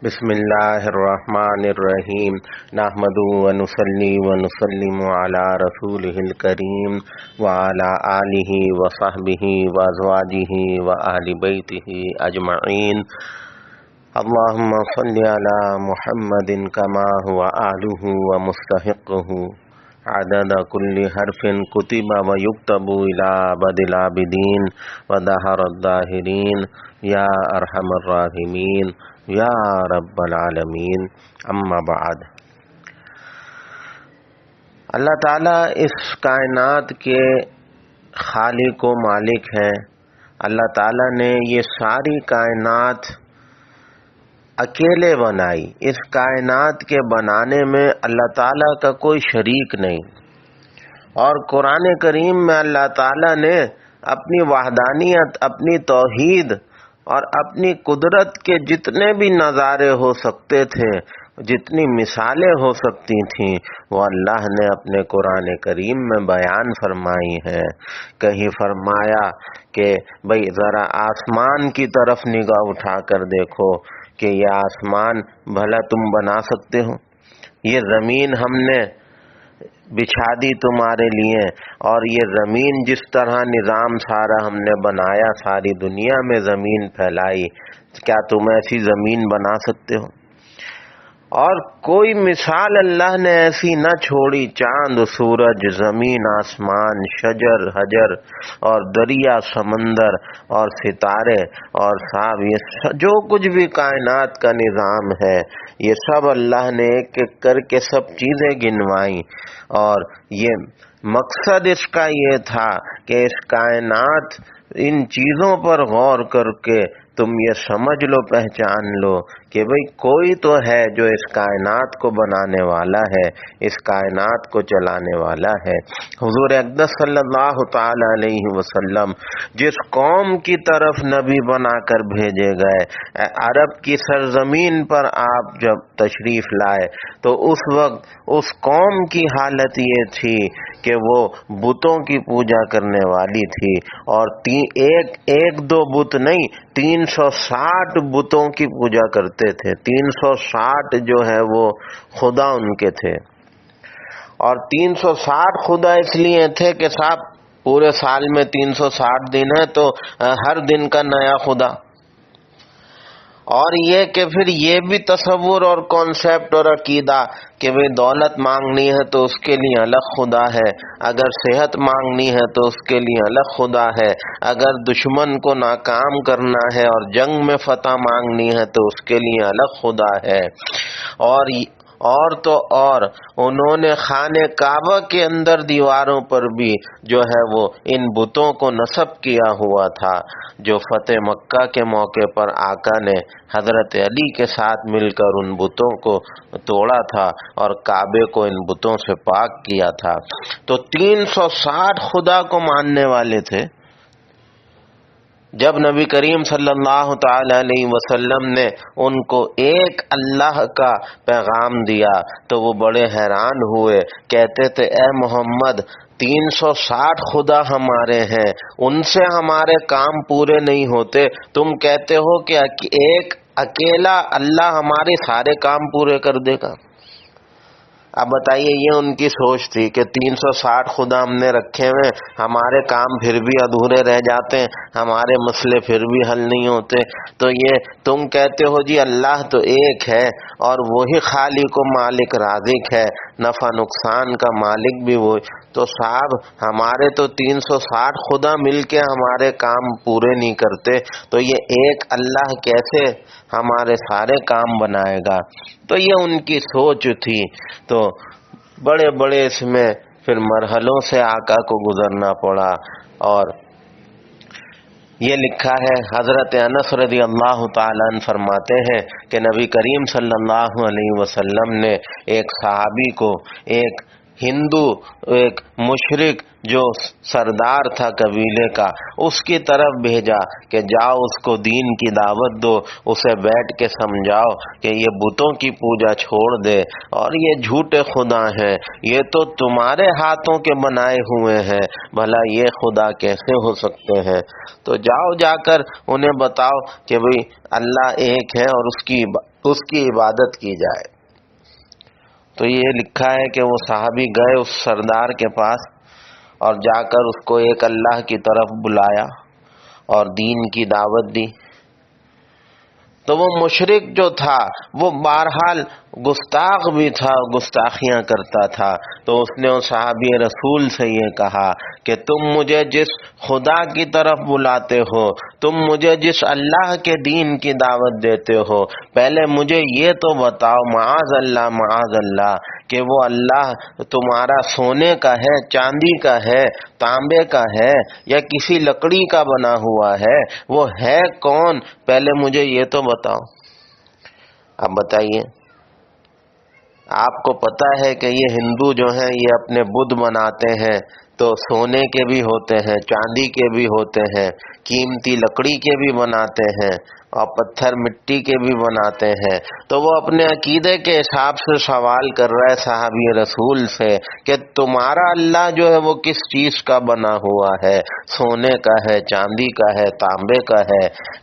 بسم اللہ الرحمن الرحیم نحمدہ ونصلی ونسلم علی رسولہ الکریم وعلی آلہ وصحبہ وازواجہ وآل بیتہ اجمعین اللہم صل علی محمد کما هو آلہ ومستحقہ عدد کل حرف کتب ویکتب الی ابد العابدین ودہر الداہرین یا ارحم الراحمین یا رب العالمین. اما بعد، اللہ تعالیٰ اس کائنات کے خالق و مالک ہیں. اللہ تعالیٰ نے یہ ساری کائنات اکیلے بنائی. اس کائنات کے بنانے میں اللہ تعالیٰ کا کوئی شریک نہیں. اور قرآن کریم میں اللہ تعالیٰ نے اپنی وحدانیت، اپنی توحید اور اپنی قدرت کے جتنے بھی نظارے ہو سکتے تھے، جتنی مثالیں ہو سکتی تھیں، وہ اللہ نے اپنے قرآن کریم میں بیان فرمائی ہیں. کہیں فرمایا کہ بھئی ذرا آسمان کی طرف نگاہ اٹھا کر دیکھو کہ یہ آسمان بھلا تم بنا سکتے ہو؟ یہ زمین ہم نے بچھا دی تمہارے لیے، اور یہ زمین جس طرح نظام سارا ہم نے بنایا، ساری دنیا میں زمین پھیلائی، کیا تم ایسی زمین بنا سکتے ہو؟ اور کوئی مثال اللہ نے ایسی نہ چھوڑی. چاند، سورج، زمین، آسمان، شجر، حجر اور دریا، سمندر اور ستارے اور سانپ، یہ جو کچھ بھی کائنات کا نظام ہے، یہ سب اللہ نے ایک ایک کر کے سب چیزیں گنوائیں. اور یہ مقصد اس کا یہ تھا کہ اس کائنات، ان چیزوں پر غور کر کے تم یہ سمجھ لو، پہچان لو کہ بھئی کوئی تو ہے جو اس کائنات کو بنانے والا ہے، اس کائنات کو چلانے والا ہے. حضور اقدس صلی اللہ تعالی علیہ وسلم جس قوم کی طرف نبی بنا کر بھیجے گئے، عرب کی سرزمین پر آپ جب تشریف لائے تو اس وقت اس قوم کی حالت یہ تھی کہ وہ بتوں کی پوجا کرنے والی تھی. اور ایک دو بت نہیں، 360 بتوں کی پوجا کرتے تھے. 360 جو ہے وہ خدا ان کے تھے. اور 360 خدا اس لیے تھے کہ صاحب پورے سال میں 360 دن ہے تو ہر دن کا نیا خدا. اور یہ کہ پھر یہ بھی تصور اور کانسیپٹ اور عقیدہ کہ بھئی دولت مانگنی ہے تو اس کے لیے الگ خدا ہے، اگر صحت مانگنی ہے تو اس کے لیے الگ خدا ہے، اگر دشمن کو ناکام کرنا ہے اور جنگ میں فتح مانگنی ہے تو اس کے لیے الگ خدا ہے. اور تو اور انہوں نے خانہ کعبہ کے اندر دیواروں پر بھی جو ہے وہ ان بتوں کو نصب کیا ہوا تھا. جو فتح مکہ کے موقع پر آقا نے حضرت علی کے ساتھ مل کر ان بتوں کو توڑا تھا اور کعبے کو ان بتوں سے پاک کیا تھا. تو 360 خدا کو ماننے والے تھے. جب نبی کریم صلی اللہ تعالی علیہ وسلم نے ان کو ایک اللہ کا پیغام دیا تو وہ بڑے حیران ہوئے. کہتے تھے اے محمد 360 خدا ہمارے ہیں، ان سے ہمارے کام پورے نہیں ہوتے، تم کہتے ہو کہ ایک اکیلا اللہ ہمارے سارے کام پورے کر دے گا؟ اب بتائیے، یہ ان کی سوچ تھی کہ 360 خدا ہم نے رکھے ہوئے، ہمارے کام پھر بھی ادھورے رہ جاتے ہیں، ہمارے مسئلے پھر بھی حل نہیں ہوتے. تو یہ تم کہتے ہو جی اللہ تو ایک ہے اور وہی خالق و مالک رازق ہے، نفع نقصان کا مالک بھی وہی. تو صاحب ہمارے تو 360 خدا مل کے ہمارے کام پورے نہیں کرتے، تو یہ ایک اللہ کیسے ہمارے سارے کام بنائے گا؟ تو یہ ان کی سوچ تھی. تو بڑے بڑے اس میں پھر مرحلوں سے آقا کو گزرنا پڑا. اور یہ لکھا ہے، حضرت انس رضی اللہ تعالیٰ عنہ فرماتے ہیں کہ نبی کریم صلی اللہ علیہ وسلم نے ایک صحابی کو، ایک ہندو، ایک مشرک جو سردار تھا قبیلے کا، اس کی طرف بھیجا کہ جاؤ اس کو دین کی دعوت دو، اسے بیٹھ کے سمجھاؤ کہ یہ بتوں کی پوجا چھوڑ دے اور یہ جھوٹے خدا ہیں، یہ تو تمہارے ہاتھوں کے بنائے ہوئے ہیں، بھلا یہ خدا کیسے ہو سکتے ہیں؟ تو جاؤ جا کر انہیں بتاؤ کہ بھئی اللہ ایک ہے اور اس کی اس کی عبادت کی جائے۔ تو یہ لکھا ہے کہ وہ صحابی گئے اس سردار کے پاس اور جا کر اس کو ایک اللہ کی طرف بلایا اور دین کی دعوت دی۔ تو وہ مشرک جو تھا وہ بہرحال گستاخ بھی تھا، گستاخیاں کرتا تھا، تو اس نے اس صحابی رسول سے یہ کہا کہ تم مجھے جس خدا کی طرف بلاتے ہو، تم مجھے جس اللہ کے دین کی دعوت دیتے ہو، پہلے مجھے یہ تو بتاؤ معاذ اللہ کہ وہ اللہ تمہارا سونے کا ہے، چاندی کا ہے، تانبے کا ہے یا کسی لکڑی کا بنا ہوا ہے؟ وہ ہے کون؟ پہلے مجھے یہ تو بتاؤ۔ اب بتائیے، آپ کو پتا ہے کہ یہ ہندو جو ہیں یہ اپنے بدھ بناتے ہیں تو سونے کے بھی ہوتے ہیں، چاندی کے بھی ہوتے ہیں، قیمتی لکڑی کے بھی بناتے ہیں اور پتھر مٹی کے بھی بناتے ہیں۔ تو وہ اپنے عقیدے کے حساب سے سوال کر رہا ہے صحابی رسول سے کہ تمہارا اللہ جو ہے وہ کس چیز کا بنا ہوا ہے؟ سونے کا ہے، چاندی کا ہے، تانبے کا ہے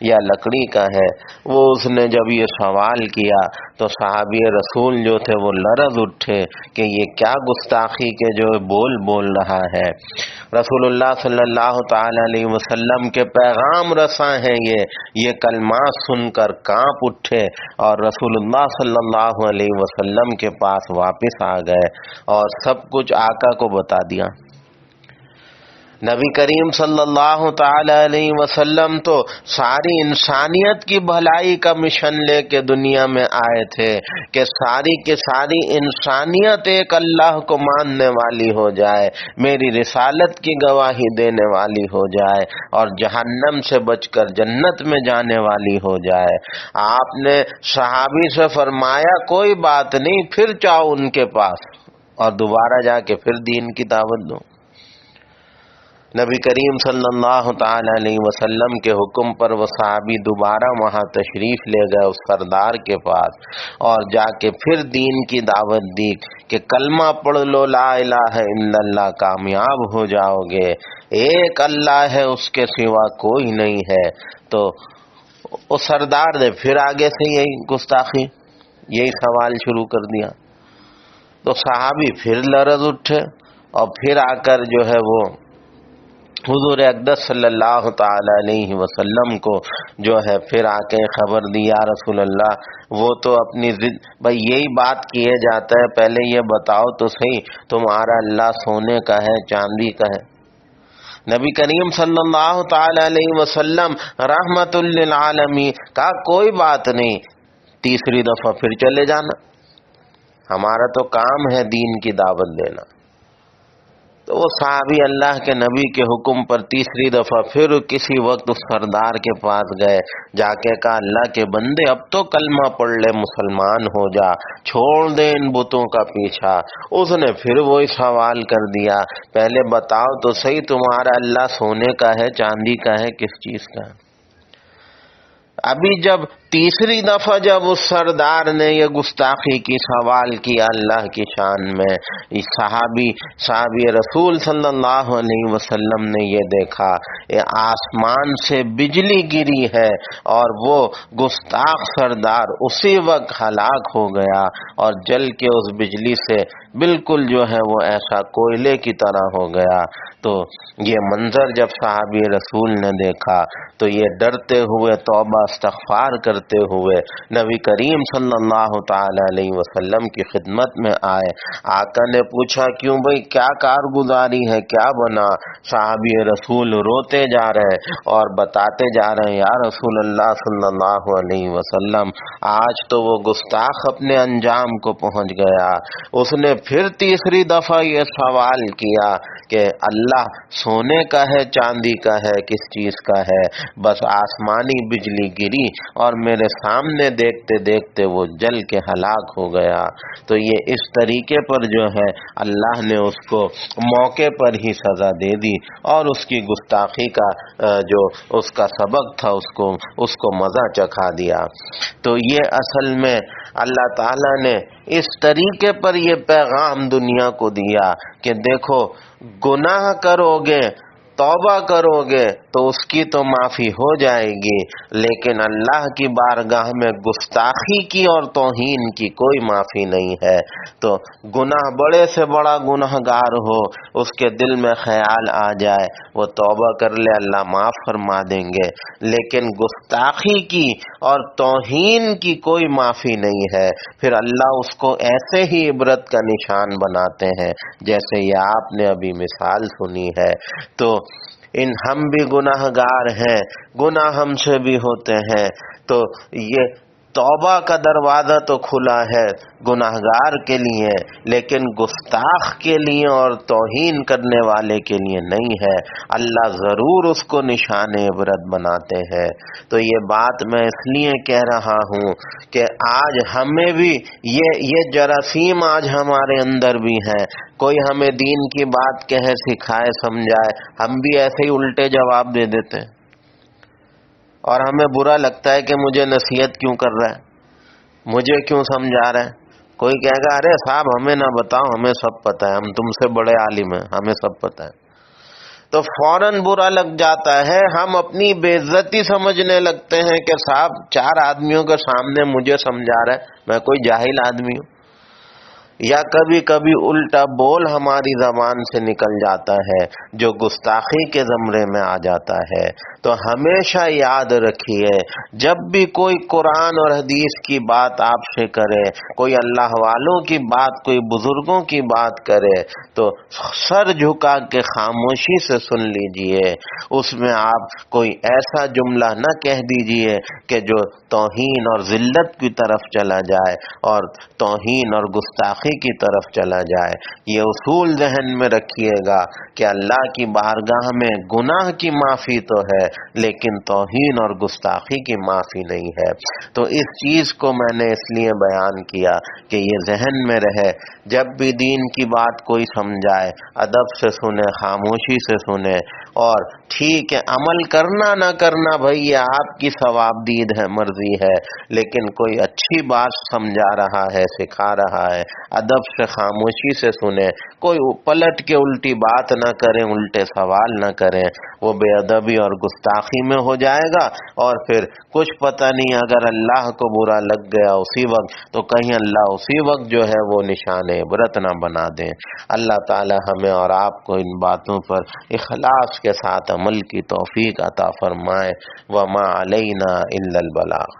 یا لکڑی کا ہے؟ وہ اس نے جب یہ سوال کیا تو صحابی رسول جو تھے وہ لرز اٹھے کہ یہ کیا گستاخی کے جو بول رہا ہے۔ رسول اللہ صلی اللہ تعالی علیہ وسلم کے پیغام رساں ہیں یہ کلمات سن کر کانپ اٹھے اور رسول اللہ صلی اللہ علیہ وسلم کے پاس واپس آ گئے اور سب کچھ آقا کو بتا دیا۔ نبی کریم صلی اللہ تعالی علیہ وسلم تو ساری انسانیت کی بھلائی کا مشن لے کے دنیا میں آئے تھے کہ ساری کی ساری انسانیت ایک اللہ کو ماننے والی ہو جائے، میری رسالت کی گواہی دینے والی ہو جائے اور جہنم سے بچ کر جنت میں جانے والی ہو جائے۔ آپ نے صحابی سے فرمایا کوئی بات نہیں، پھر جاؤ ان کے پاس اور دوبارہ جا کے پھر دین کی دعوت دو۔ نبی کریم صلی اللہ تعالی علیہ وسلم کے حکم پر وہ صحابی دوبارہ وہاں تشریف لے گئے اس سردار کے پاس اور جا کے پھر دین کی دعوت دی کہ کلمہ پڑھ لو لا الہ الا اللہ، کامیاب ہو جاؤ گے، ایک اللہ ہے اس کے سوا کوئی نہیں ہے۔ تو اس سردار نے پھر آگے سے یہی گستاخی، یہی سوال شروع کر دیا۔ تو صحابی پھر لرز اٹھے اور پھر آ کر جو ہے وہ حضور اقدس صلی اللہ تعالی علیہ وسلم کو جو ہے پھر آ کے خبر دی، یا رسول اللہ وہ تو اپنی ضد، بھائی یہی بات کیے جاتا ہے، پہلے یہ بتاؤ تو صحیح تمہارا اللہ سونے کا ہے، چاندی کا ہے؟ نبی کریم صلی اللہ تعالی علیہ وسلم رحمت للعالمین کہا کوئی بات نہیں، تیسری دفعہ پھر چلے جانا، ہمارا تو کام ہے دین کی دعوت دینا۔ تو وہ صحابی اللہ کے نبی کے حکم پر تیسری دفعہ پھر کسی وقت اس سردار کے پاس گئے، جا کے کہا اللہ کے بندے اب تو کلمہ پڑھ لے، مسلمان ہو جا، چھوڑ دے ان بتوں کا پیچھا۔ اس نے پھر وہی سوال کر دیا، پہلے بتاؤ تو صحیح تمہارا اللہ سونے کا ہے، چاندی کا ہے، کس چیز کا ہے؟ ابھی جب تیسری دفعہ جب اس سردار نے یہ گستاخی کی، سوال کیا اللہ کی شان میں، صحابی رسول صلی اللہ علیہ وسلم نے یہ دیکھا آسمان سے بجلی گری ہے اور وہ گستاخ سردار اسی وقت ہلاک ہو گیا اور جل کے اس بجلی سے بالکل جو ہے وہ ایسا کوئلے کی طرح ہو گیا۔ تو یہ منظر جب صحابی رسول نے دیکھا تو یہ ڈرتے ہوئے توبہ استغفار کرتے ہوئے نبی کریم صلی اللہ تعالی علیہ وسلم کی خدمت میں آئے۔ آقا نے پوچھا کیوں بھائی کیا کارگزاری ہے، کیا بنا؟ صحابی رسول روتے جا رہے اور بتاتے جا رہے ہیں یا رسول اللہ صلی اللہ علیہ وسلم آج تو وہ گستاخ اپنے انجام کو پہنچ گیا۔ اس نے پھر تیسری دفعہ یہ سوال کیا کہ اللہ سونے کا ہے، چاندی کا ہے، کس چیز کا ہے؟ بس آسمانی بجلی گری اور میرے سامنے دیکھتے دیکھتے وہ جل کے ہلاک ہو گیا۔ تو یہ اس طریقے پر جو ہے اللہ نے اس کو موقع پر ہی سزا دے دی اور اس کی گستاخی کا جو اس کا سبق تھا اس کو مزہ چکھا دیا۔ تو یہ اصل میں اللہ تعالیٰ نے اس طریقے پر یہ پیغام دنیا کو دیا کہ دیکھو گناہ کرو گے، توبہ کرو گے تو اس کی تو معافی ہو جائے گی، لیکن اللہ کی بارگاہ میں گستاخی کی اور توہین کی کوئی معافی نہیں ہے۔ تو گناہ بڑے سے بڑا گناہ گار ہو، اس کے دل میں خیال آ جائے، وہ توبہ کر لے، اللہ معاف فرما دیں گے، لیکن گستاخی کی اور توہین کی کوئی معافی نہیں ہے۔ پھر اللہ اس کو ایسے ہی عبرت کا نشان بناتے ہیں جیسے یہ آپ نے ابھی مثال سنی ہے۔ تو ہم بھی گناہ گار ہیں، گناہ ہم سے بھی ہوتے ہیں، تو یہ توبہ کا دروازہ تو کھلا ہے گناہگار کے لیے، لیکن گستاخ کے لیے اور توہین کرنے والے کے لیے نہیں ہے۔ اللہ ضرور اس کو نشان عبرت بناتے ہیں۔ تو یہ بات میں اس لیے کہہ رہا ہوں کہ آج ہمیں بھی یہ جراثیم آج ہمارے اندر بھی ہیں۔ کوئی ہمیں دین کی بات کہے، سکھائے، سمجھائے، ہم بھی ایسے ہی الٹے جواب دے دیتے ہیں، اور ہمیں برا لگتا ہے کہ مجھے نصیحت کیوں کر رہا ہے، مجھے کیوں سمجھا رہا ہے۔ کوئی کہے گا ارے صاحب ہمیں نہ بتاؤ، ہمیں سب پتہ ہے، ہم تم سے بڑے عالم ہیں، ہمیں سب پتہ ہے۔ تو فوراً برا لگ جاتا ہے، ہم اپنی بے عزتی سمجھنے لگتے ہیں کہ صاحب 4 آدمیوں کے سامنے مجھے سمجھا رہا ہے، میں کوئی جاہل آدمی ہوں۔ یا کبھی کبھی الٹا بول ہماری زبان سے نکل جاتا ہے جو گستاخی کے زمرے میں آ جاتا ہے۔ تو ہمیشہ یاد رکھیے، جب بھی کوئی قرآن اور حدیث کی بات آپ سے کرے، کوئی اللہ والوں کی بات، کوئی بزرگوں کی بات کرے، تو سر جھکا کے خاموشی سے سن لیجئے۔ اس میں آپ کوئی ایسا جملہ نہ کہہ دیجئے کہ جو توہین اور ذلت کی طرف چلا جائے اور توہین اور گستاخی کی طرف چلا جائے۔ یہ اصول ذہن میں رکھیے گا کہ اللہ کی بارگاہ میں گناہ کی معافی تو ہے، لیکن توہین اور گستاخی کی معافی نہیں ہے۔ تو اس چیز کو میں نے اس لیے بیان کیا کہ یہ ذہن میں رہے، جب بھی دین کی بات کوئی سمجھائے، ادب سے سنے، خاموشی سے سنے، اور ٹھیک ہے عمل کرنا نہ کرنا بھائی یہ آپ کی ثواب دید ہے، مرضی ہے، لیکن کوئی اچھی بات سمجھا رہا ہے، سکھا رہا ہے، ادب سے خاموشی سے سنیں، کوئی پلٹ کے الٹی بات نہ کریں، الٹے سوال نہ کریں، وہ بے ادبی اور گستاخی میں ہو جائے گا، اور پھر کچھ پتہ نہیں اگر اللہ کو برا لگ گیا اسی وقت، تو کہیں اللہ اسی وقت جو ہے وہ نشان عبرت نہ بنا دیں۔ اللہ تعالی ہمیں اور آپ کو ان باتوں پر اخلاص کے ساتھ عمل کی توفیق عطا فرمائے۔ وما علینا الا البلاغ۔